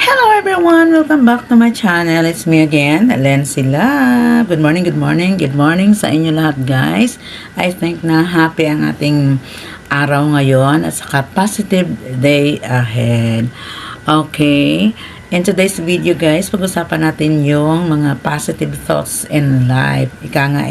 Hello everyone! Welcome back to my channel. It's me again, Lency Love. Good morning, good morning, good morning sa inyo lahat guys. I think na happy ang ating araw ngayon at saka positive day ahead. Okay, in today's video guys, pag-usapan natin yung mga positive thoughts in life. Ika nga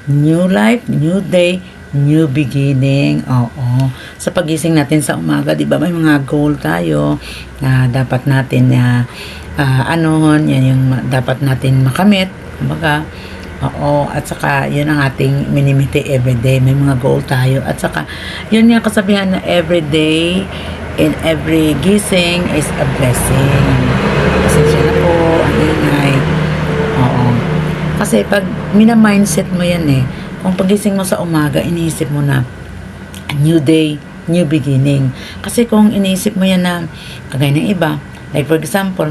new life, new day, new beginning. Oo. Sa pagising natin sa umaga, 'di ba, may mga goal tayo na dapat natin na yan yung dapat natin makamit. Kumbaga, oo, at saka yun ang ating minimiti everyday. May mga goal tayo. At saka yun nga kasabihan na everyday in every gising is a blessing. Pasensya na po, ang ingay. Oo. Kasi pag mina-mindset mo yan kung pagising mo sa umaga, iniisip mo na a new day, new beginning. Kasi kung iniisip mo yan na kagaya ng iba, like for example,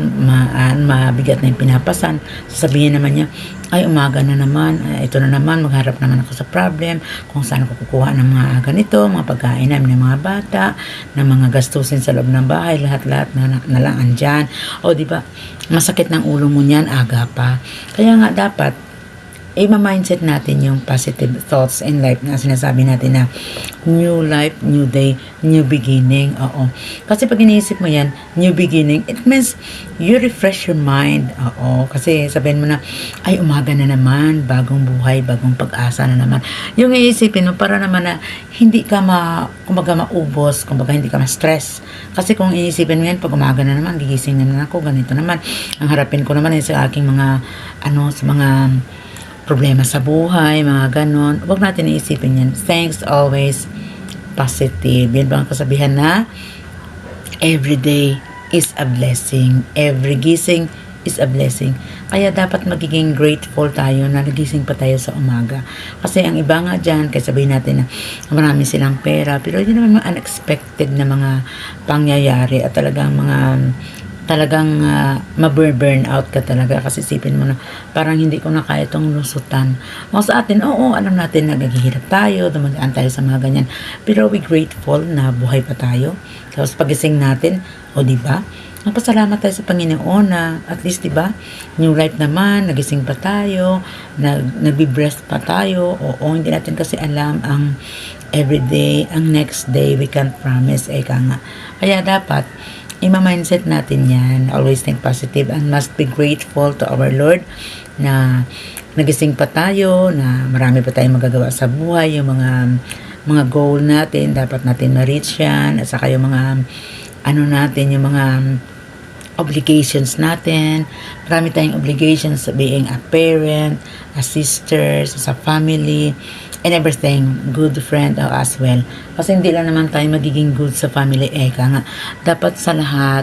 mabigat na yung pinapasan, sasabihin naman niya, ay umaga na naman, ito na naman, magharap naman ako sa problem, kung saan ako kukuha ng mga ganito, mga pagkain namin ng mga bata, ng mga gastusin sa loob ng bahay, lahat-lahat na lang andyan. O diba, masakit ng ulo mo niyan, aga pa. Kaya nga dapat, ma-mindset natin yung positive thoughts in life na sinasabi natin na new life, new day, new beginning. Oo. Kasi pag iniisip mo yan, new beginning, it means you refresh your mind. Oo. Kasi sabihin mo na, ay umaga na naman, bagong buhay, bagong pag-asa na naman. Yung iisipin mo para naman na hindi ka kumbaga maubos, kumbaga hindi ka ma-stress. Kasi kung iisipin mo yan, pag umaga na naman, gigising na naman ako, ganito naman. Ang harapin ko naman sa aking mga, sa mga problema sa buhay, mga ganon. Huwag natin iisipin yan. Thanks, always positive. Yan ba ang kasabihan na every day is a blessing. Every gising is a blessing. Kaya dapat magiging grateful tayo na nagising pa tayo sa umaga. Kasi ang iba nga dyan, kaya sabihin natin na marami silang pera, pero yun naman mga unexpected na mga pangyayari at talagang ma-burn out ka talaga kasi isipin mo na parang hindi ko na kaya itong lusutan. O sa atin, oo, alam natin naghihirap tayo, dumadaan tayo sa mga ganyan. Pero we grateful na buhay pa tayo. Tapos pagising natin, diba? Magpasalamat tayo sa Panginoon na at least, diba? New life naman, nagising pa tayo, nagbe-breath pa tayo. Oo, hindi natin kasi alam ang everyday, ang next day, we can't promise. Kaya dapat, ima-mindset natin yan. Always think positive and must be grateful to our Lord na nagising pa tayo, na marami pa tayong magagawa sa buhay, yung mga goal natin, dapat natin ma-reach yan, at saka yung mga yung mga obligations natin. Marami tayong obligations being a parent, a sister, sa family, and everything, good friend as well. Kasi hindi lang naman tayo magiging good sa family, dapat sa lahat,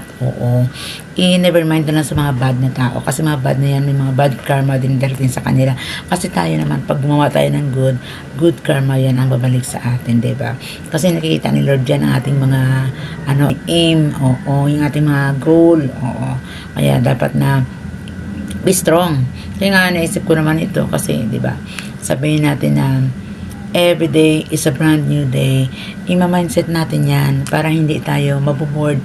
never mind na lang sa mga bad na tao. Kasi mga bad na yan, may mga bad karma din darating sa kanila. Kasi tayo naman, pag gumawa tayo ng good karma yan ang babalik sa atin, diba? Kasi nakikita ni Lord yan ang ating mga, aim, yung ating mga goal, Kaya dapat na be strong. Kaya nga naisip ko naman ito kasi, diba? Sabihin natin na every day is a brand new day. Ima-mindset natin yan para hindi tayo mabuboard.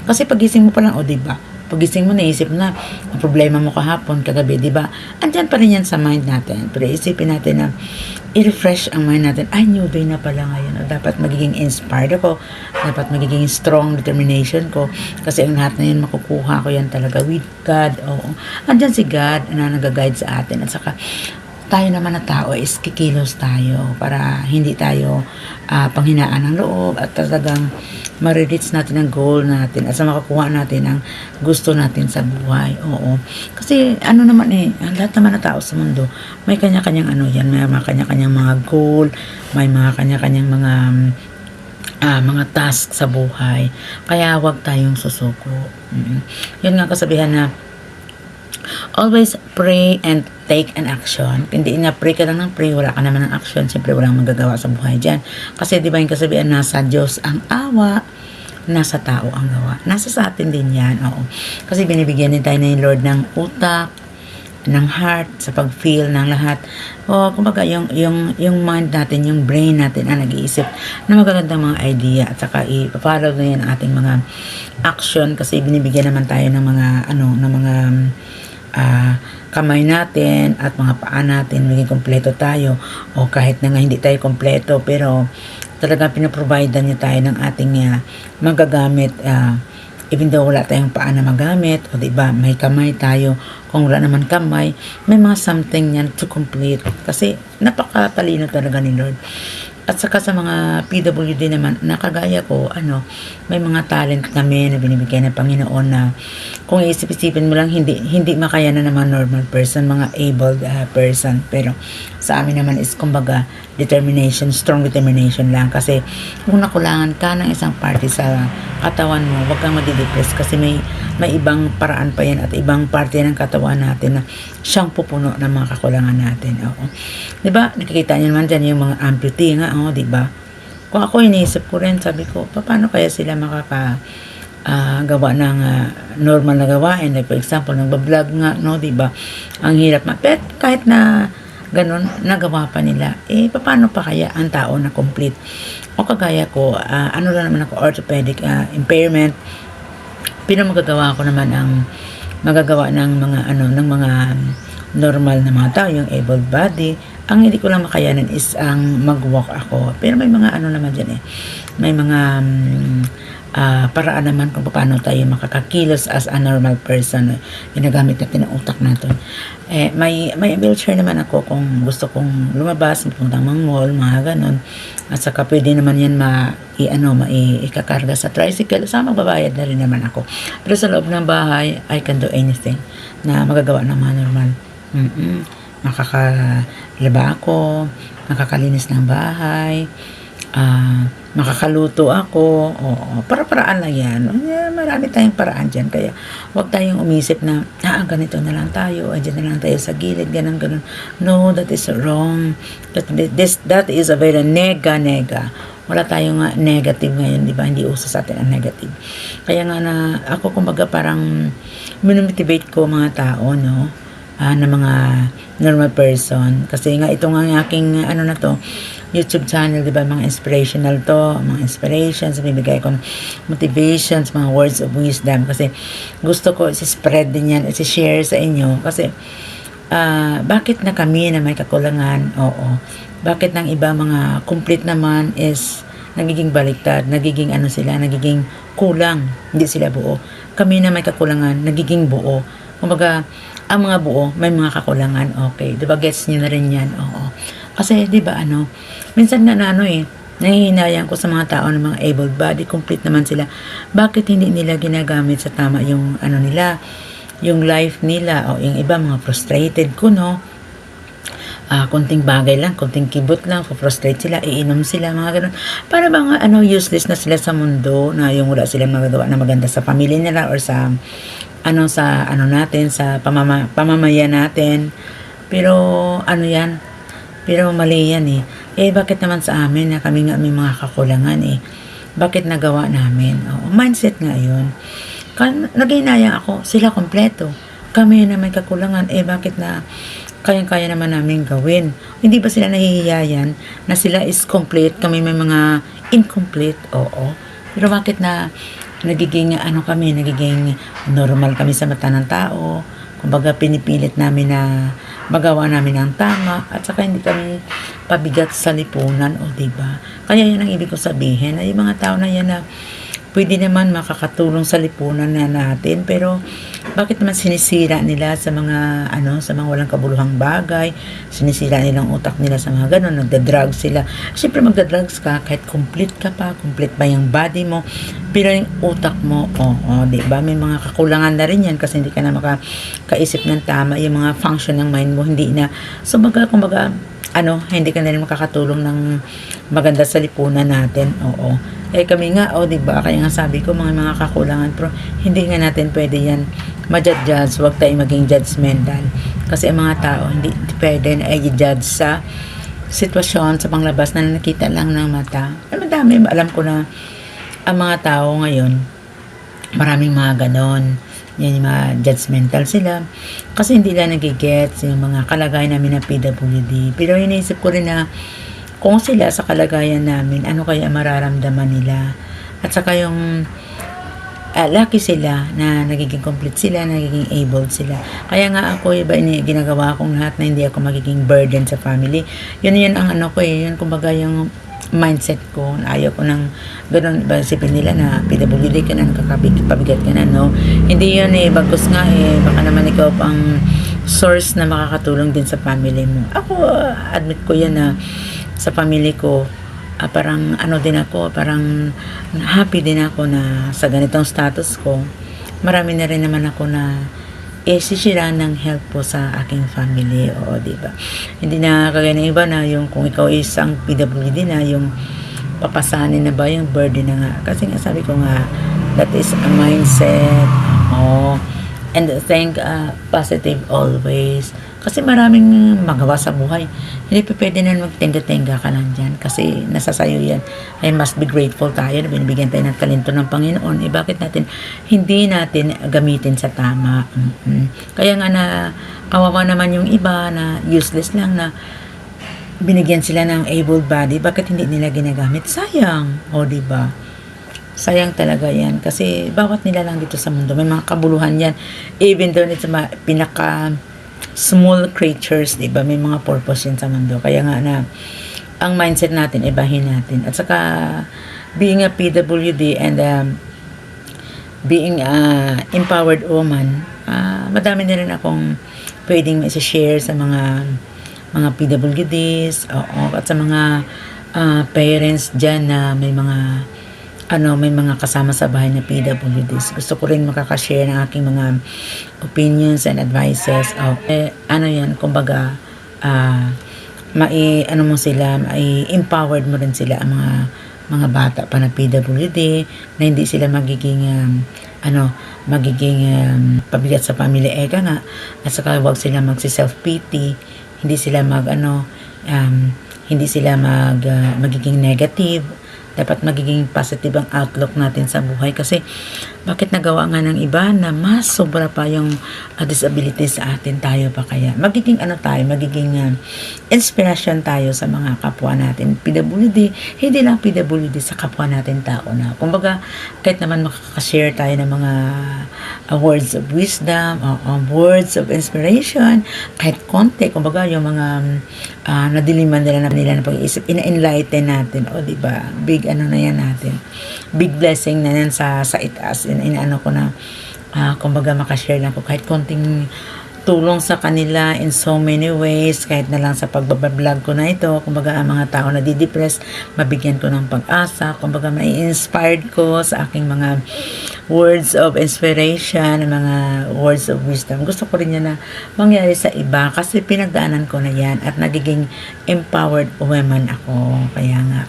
Kasi pagising mo pa lang, diba? Pagising mo, naisip na ang problema mo kahapon, kagabi, diba? Andyan pa rin yan sa mind natin. Pero isipin natin na i-refresh ang mind natin. Ay, new day na pala ngayon. Dapat magiging inspired ako. Dapat magiging strong determination ko. Kasi ang lahat na yan, makukuha ko yan talaga with God. Andyan si God na nag-guide sa atin. At saka, tayo naman na tao is kikilos tayo para hindi tayo panghinaan ng loob at talagang ma-reach natin ang goal natin at sa makakuha natin ang gusto natin sa buhay. Kasi naman ang lahat naman na tao sa mundo may kanya-kanyang may mga kanya-kanyang mga goal, may mga kanya-kanyang mga task sa buhay. Kaya wag tayong susuko. Yun nga kasabihan na always pray and take an action. Hindi na pray ka lang ng pray, wala ka naman ng action, siyempre walang magagawa sa buhay dyan. Kasi di ba yung kasabihan, nasa Diyos ang awa, nasa tao ang gawa. Nasa sa atin din yan, Kasi binibigyan din tayo ng Lord ng utak, ng heart, sa pag-feel ng lahat. O kumbaga yung mind natin, yung brain natin ang nag-iisip na magagandang mga idea at saka i-follow na yan ating mga action kasi binibigyan naman tayo ng mga kamay natin at mga paa natin maging kompleto tayo o kahit na nga hindi tayo kompleto pero talagang pinaprovide niya tayo ng ating magagamit even though wala tayong paa na magamit o diba may kamay tayo kung wala naman kamay may mga something yan to complete kasi napakatalino talaga ni Lord. At saka sa mga PWD naman, nakagaya ko, may mga talent kami na binibigay ng Panginoon na kung iisip-isipin mo lang, hindi makayanan ng mga normal person, mga able person. Pero sa amin naman is, kumbaga, determination, strong determination lang. Kasi kung nakulangan ka ng isang party sa katawan mo, huwag kang madidepress kasi may ibang paraan pa yan at ibang parte ng katawan natin na siyang pupuno ng mga kakulangan natin. Oo. Diba? Nakikita niyo naman dyan yung mga amputee nga, diba? Kung ako iniisip ko rin, sabi ko, paano kaya sila gawa ng normal na gawain? Like, for example, nagbablog nga, diba? Ang hirap pero kahit na ganun, nagawa pa nila. Paano pa kaya ang tao na complete? O kagaya ko, lang naman ako, orthopedic impairment, pero magagawa ko naman ang magagawa ng mga normal na mga tao, yung able body. Ang hindi ko lang makayanan is ang mag-walk ako. Pero may mga naman dyan may mga paraan naman kung paano tayo makakakilos as a normal person. Ginagamit natin ang utak natin. May wheelchair naman ako kung gusto kong lumabas, puntang mga mall, mga ganon. At saka pwede naman yan ikakarga sa tricycle. Sa magbabayad na rin naman ako. Pero sa loob ng bahay, I can do anything na magagawa ng mga normal. Makakalaba ako, makakalinis ng bahay, makakaluto ako, para-paraan lang yan. Marami tayong paraan dyan, kaya huwag tayong umisip na, ganito na lang tayo, dyan na lang tayo sa gilid, ganun. No, that is wrong. That is a very nega. Wala tayong negative ngayon, di ba? Hindi uso sa atin ang negative. Kaya nga ako kumbaga parang minomotivate ko mga tao, na mga normal person. Kasi nga ito nga aking YouTube channel, di ba? Mga inspirational to, mga inspirations, bibigay ko motivations, mga words of wisdom. Kasi gusto ko isi-spread din yan, isi-share sa inyo. Kasi bakit na kami na may kakulangan? Bakit ng iba mga complete naman is nagiging baliktad, nagiging nagiging kulang, hindi sila buo. Kami na may kakulangan, nagiging buo. Kumbaga, ang mga buo, may mga kakulangan, okay. Diba, gets nyo na rin yan, oo. Kasi, diba, minsan nga nahihinayang ko sa mga tao ng mga able body, complete naman sila. Bakit hindi nila ginagamit sa tama yung, nila, yung life nila, o yung iba, mga frustrated ko, konting bagay lang, konting kibot lang, frustrate sila, iinom sila, mga ganun. Para bang useless na sila sa mundo, na yung wala silang magagawa na maganda sa pamilya nila or sa natin, sa pamamayan natin. Pero yan, pero mali yan bakit naman sa amin na kami nga may mga kakulangan bakit nagawa namin? Mindset nga yun. Naghinaya ako, sila kompleto, kami na may kakulangan, bakit na kayang-kaya naman namin gawin? Hindi ba sila nahihiyayan na sila is complete, kami may mga incomplete? Oo. Pero bakit na nagiging nagiging normal kami sa mata ng tao? Kumbaga pinipilit namin na magawa namin ang tama at saka hindi kami pabigat sa lipunan, diba? Kaya yan ang ibig ko sabihin, na yung mga tao na yan na pwede naman makakatulong sa lipunan na natin, pero bakit naman sinisira nila sa mga sa mga walang kabuluhang bagay, sinisira nilang utak nila sa mga ganun, nagda-drugs sila. Siyempre magda-drugs ka kahit complete ka pa, complete ba yung body mo, pero yung utak mo, di ba, may mga kakulangan na rin yan kasi hindi ka na makakaisip ng tama, yung mga function ng mind mo hindi na, so kumbaga hindi ka na rin makakatulong ng maganda sa lipunan natin. Kami nga, diba, kaya nga sabi ko, mga kakulangan, pero hindi nga natin pwede yan ma-judge, huwag tayo maging judgmental. Kasi ang mga tao, hindi pwede na i-judge sa sitwasyon, sa panglabas na nakita lang ng mata. Madami, alam ko na ang mga tao ngayon, maraming mga ganon. yan yung mga judgmental sila. Kasi hindi lang nagigets yung mga kalagayan namin ng PWD. Pero iniisip ko rin na kung sila sa kalagayan namin, ano kaya mararamdaman nila. At saka yung lucky sila na nagiging complete sila, nagiging able sila. Kaya nga ako, iba ginagawa kong lahat na hindi ako magiging burden sa family. Yun ang ano ko yun kumbaga yung mindset ko. Ayaw ko ng ganun, ba isipin nila na PWD ka na, nakakapabigat ka na, no? Hindi yun bagkus nga baka naman ikaw pang source na makakatulong din sa family mo. Ako, admit ko yan na sa family ko, parang ano din ako, parang happy din ako na sa ganitong status ko. Marami na rin naman ako na sisira ng help po sa aking family. Oo, diba? Hindi na kagaya ng iba na yung kung ikaw isang PWD na yung papasanin na ba yung burden na nga. Kasi nga sabi ko nga, that is a mindset. Oh, and think positive always. Kasi maraming magawa sa buhay. Hindi pa pwede na magtenga-tenga ka lang dyan. Kasi nasa sayo yan. I must be grateful tayo na binibigyan tayo ng talento ng Panginoon. Bakit hindi natin gamitin sa tama? Kaya nga na kawawa naman yung iba na useless lang na binigyan sila ng able body. Bakit hindi nila ginagamit? Sayang. O, diba? Sayang talaga yan. Kasi bawat nila lang dito sa mundo. May mga kabuluhan yan. Even though it's pinaka small creatures, diba? May mga purpose yan sa mundo. Kaya nga na, ang mindset natin, ibahin natin. At saka, being a PWD and being a empowered woman, madami na rin akong pwedeng i-share sa mga PWDs, at sa mga parents dyan na may mga kasama sa bahay na PWDs. Gusto ko rin makakashare ng aking mga opinions and advices. Kumbaga, mai-empowered mo rin sila ang mga bata pa na PWD na hindi sila magiging pabigat sa family nga, at saka wag sila magsi-self-pity, hindi sila magiging negative. Dapat magiging positive ang outlook natin sa buhay. Kasi bakit nagawa nga ng iba na mas sobra pa yung disability sa atin, tayo pa kaya? Magiging inspiration tayo sa mga kapwa natin. PWD, hindi lang PWD, sa kapwa natin tao na. Kumbaga, kahit naman makakashare tayo ng mga words of wisdom, words of inspiration, kahit konti, kumbaga yung mga nadiliman nila na pag-iisip, ina-enlighten natin. O, diba? Big na yan natin. Big blessing na yan sa itaas. Inaano ko na, kumbaga makashare lang ko kahit konting tulong sa kanila in so many ways, kahit na lang sa pagbablog ko na ito. Kumbaga ang mga tao na didepress, mabigyan ko ng pag-asa. Kumbaga mai-inspired ko sa aking mga words of inspiration, mga words of wisdom. Gusto ko rin yan na mangyari sa iba kasi pinagdaanan ko na yan at nagiging empowered woman ako. Kaya nga,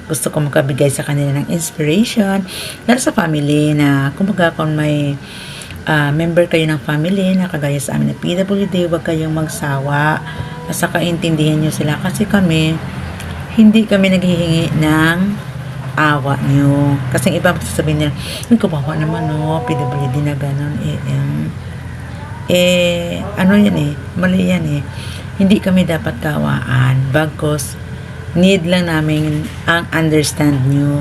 gusto ko makabigay sa kanila ng inspiration, lalo sa family na kumbaga kung may member kayo ng family na kagaya sa amin na PWD, huwag kayong magsawa at saka intindihan nyo sila kasi hindi kami naghihingi ng awa nyo. Kasi iba sasabihin nila, kawawa naman PWD na gano'n. Mali yan Hindi kami dapat kawaan. Bagkos, need lang namin ang understand nyo.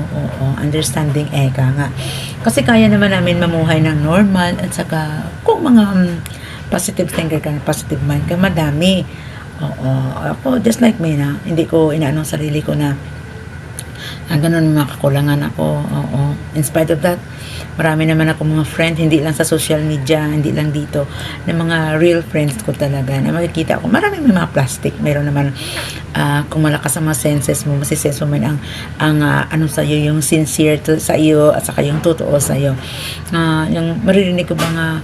Understanding nga. Kasi kaya naman namin mamuhay ng normal at saka kung mga positive thinker ka, positive mind ka, madami. Ako, just like me na, hindi ko inaanong sarili ko na ganun mga kakulangan ako. In spite of that, marami naman ako mga friend, hindi lang sa social media, hindi lang dito, na mga real friends ko talaga, na makikita ko, marami may mga plastic, meron naman, kung malakas ang mga senses mo, masisense mo man ang sa'yo, yung sincere sa iyo, at saka yung totoo sa iyo. Yung maririnig ko ba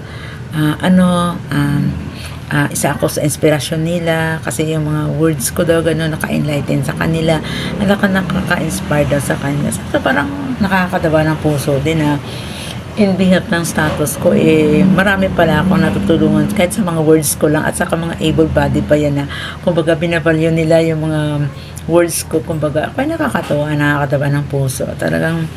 isa ako sa inspirasyon nila kasi yung mga words ko daw gano'n naka-enlighten sa kanila, nakaka-inspire daw sa kanila. So parang nakakadawa ng puso din na in behalf ng status ko marami pala akong natutulungan kahit sa mga words ko lang at saka mga able body pa yan na kumbaga binavalue nila yung mga words ko. Kumbaga nakakatawa, nakakadawa ng puso. Talagang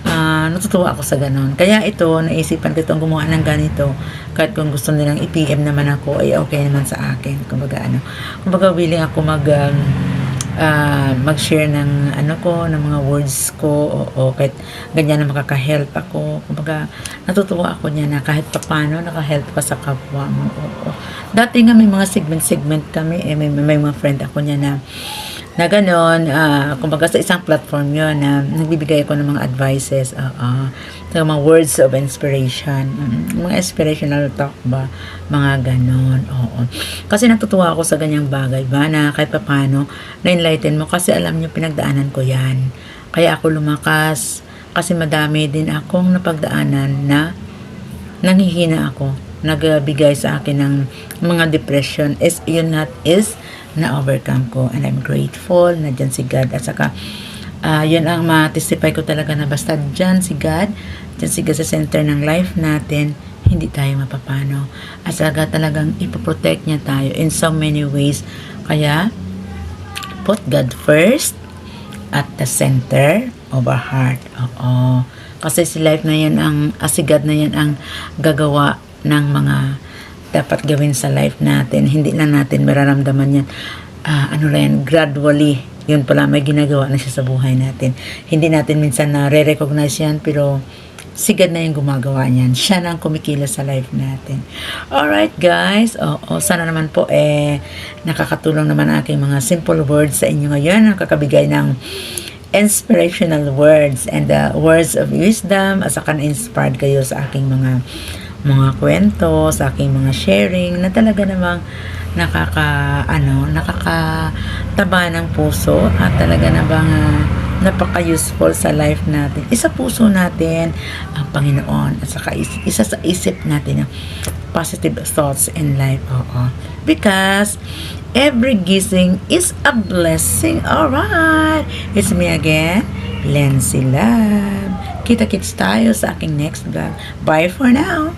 Natutuwa ako sa ganon. Kaya ito, naisipan ko itong gumawa ng ganito. Kahit kung gusto nilang i-PM naman ako, ay okay naman sa akin. Kumbaga willing ako mag-share ng ng mga words ko, o kahit ganyan na makaka-help ako. Kumbaga, natutuwa ako niya na kahit papano naka-help ka sa kapwa mo. Oo. Dati nga may mga segment kami, may mga friend ako niya na gano'n, kumbaga sa isang platform yun na nagbibigay ako ng mga advices, mga words of inspiration, mga inspirational talk ba, mga gano'n, oo. Kasi natutuwa ako sa ganyang bagay ba, na kahit paano, na-enlighten mo, kasi alam nyo, pinagdaanan ko yan. Kaya ako lumakas, kasi madami din akong napagdaanan na nanghihina ako, nagbigay sa akin ng mga depression, na-overcome ko, and I'm grateful na dyan si God, at saka yun ang ma-testify ko talaga, na basta dyan si God sa center ng life natin, hindi tayo mapapano, at saka talagang ipoprotect niya tayo in so many ways. Kaya put God first at the center of our heart. Oo, kasi si life na yan si God na yan ang gagawa ng mga dapat gawin sa life natin. Hindi lang natin mararamdaman yan. Gradually. Yun pala, may ginagawa na siya sa buhay natin. Hindi natin minsan na-recognize yan, pero si God na yung gumagawa niyan. Siya na ang kumikilos sa life natin. Alright guys, sana naman po nakakatulong naman aking mga simple words sa inyo ngayon. Nakakabigay ng inspirational words and words of wisdom, at saka na-inspired kayo sa aking mga kwento, sa aking mga sharing, na talaga namang nakakataba ng puso, at talaga namang napaka-useful sa life natin. Isa puso natin ang Panginoon, at saka isa sa isip natin ang positive thoughts in life. Because every gising is a blessing. Alright, it's me again, Lency Lab. Kita-kits tayo sa aking next vlog. Bye for now.